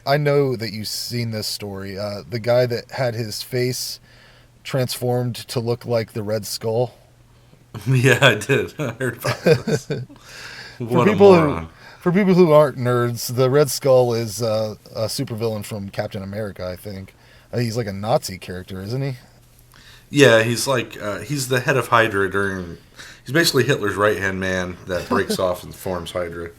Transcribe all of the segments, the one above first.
I know that you've seen this story. The guy that had his face transformed to look like the Red Skull. Yeah, I did. I heard about this. For What a people who moron. for people who aren't nerds, the Red Skull is a supervillain from Captain America. I think he's like a Nazi character, isn't he? Yeah, he's like he's the head of Hydra during. He's basically Hitler's right hand man that breaks off and forms Hydra.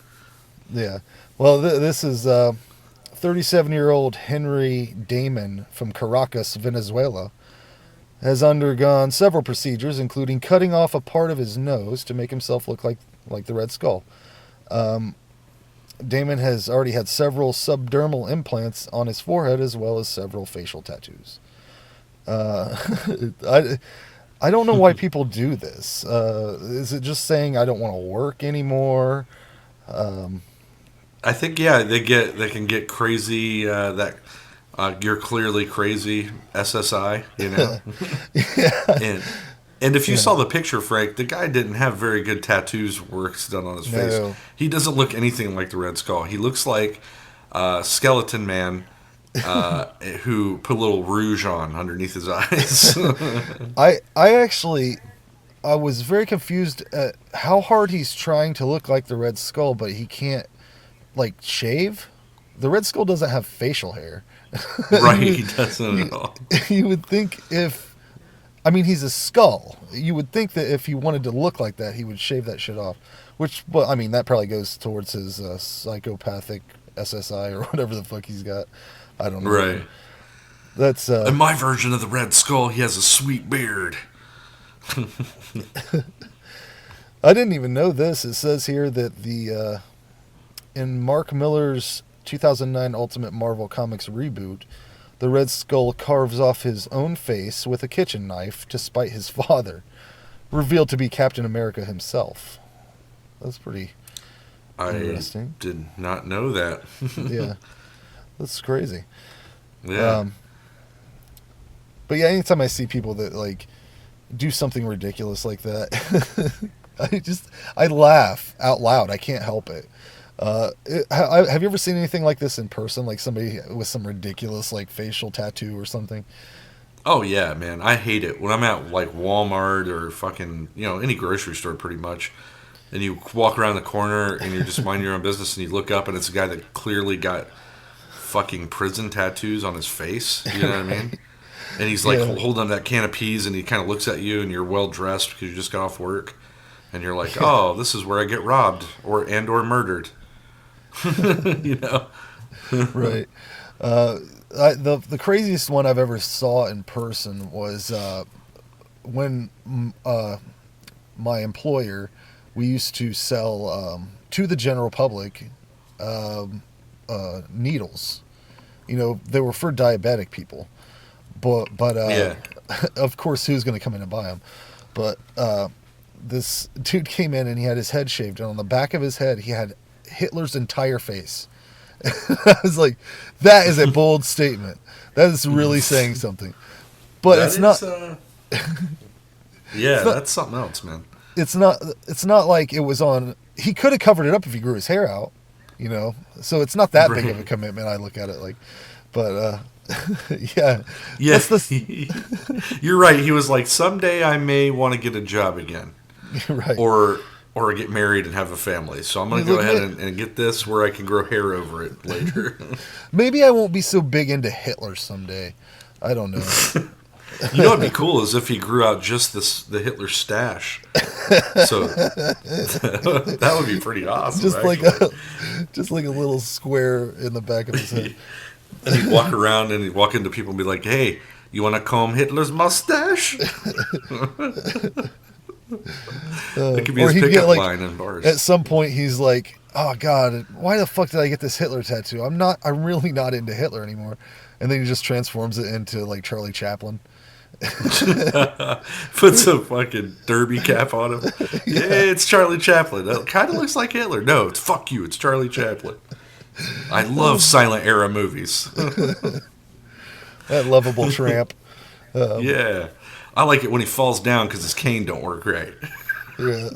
Yeah. Well, this is 37-year-old Henry Damon from Caracas, Venezuela, has undergone several procedures, including cutting off a part of his nose to make himself look like the Red Skull. Um, Damon has already had several subdermal implants on his forehead, as well as several facial tattoos. Uh, I I don't know why people do this. Is it just saying I don't want to work anymore? Um, I think they can get crazy that you're clearly crazy SSI, you know. yeah, and and if you yeah, saw the picture, Frank, the guy didn't have very good tattoos works done on his face. no. He doesn't look anything like the Red Skull. He looks like Skeleton Man who put a little rouge on underneath his eyes. I actually I was very confused at how hard he's trying to look like the Red Skull, but he can't like shave. The Red Skull doesn't have facial hair. Right, you, he doesn't you, at all. you would think if I mean he's a skull. You would think that if he wanted to look like that, he would shave that shit off. Which, well, I mean that probably goes towards his psychopathic SSI or whatever the fuck he's got. I don't know. Right. That's In my version of the Red Skull, he has a sweet beard. I didn't even know this. It says here that the in Mark Miller's 2009 Ultimate Marvel Comics reboot, the Red Skull carves off his own face with a kitchen knife to spite his father, revealed to be Captain America himself. That's pretty I interesting. did not know that. Yeah, that's crazy. Yeah. Um, but yeah, anytime I see people that like do something ridiculous like that, I laugh out loud. I can't help it. Have you ever seen anything like this in person? Like somebody with some ridiculous like facial tattoo or something? Oh yeah, man. I hate it when I'm at like Walmart or fucking any grocery store pretty much, and you walk around the corner and you're just minding your own business and you look up and it's a guy that clearly got fucking prison tattoos on his face. You know what I mean? Right. And he's like Yeah. holding that can of peas and he kind of looks at you and you're well dressed because you just got off work and you're like, oh, this is where I get robbed or murdered. you know. Right. The craziest one I've ever saw in person was when my employer, we used to sell to the general public needles. You know, they were for diabetic people, but Yeah. of course, who's going to come in and buy them? But this dude came in and he had his head shaved, and on the back of his head, he had Hitler's entire face. I was like, that is a bold statement. That is really saying something. But That it's not. is yeah, It's not. that's something else, man. It's not. It's not like it was on. He could have covered it up if he grew his hair out. You know. So it's not that big of a Right. commitment. I look at it like, but yeah, Yeah. that's the You're right. He was like, someday I may want to get a job again. right. Or get married and have a family. So I'm I going mean, to go look, ahead and get this where I can grow hair over it later. maybe I won't be so big into Hitler someday. I don't know. What'd be cool is if he grew out just the Hitler stash. So that would be pretty awesome, just like actually. a, just like a little square in the back of his head. And he'd walk around and he'd walk into people and be like, hey, you want to comb Hitler's mustache? That could be Or his he'd get pickup like line in bars. at some point he's like, "Oh God, why the fuck did I get this Hitler tattoo? I'm really not into Hitler anymore." And then he just transforms it into like Charlie Chaplin. Puts a fucking derby cap on him. Yeah, it's Charlie Chaplin. It kind of looks like Hitler. No, it's fuck you. It's Charlie Chaplin. I love silent era movies. That lovable tramp. Yeah, I like it when he falls down because his cane don't work right. Yeah.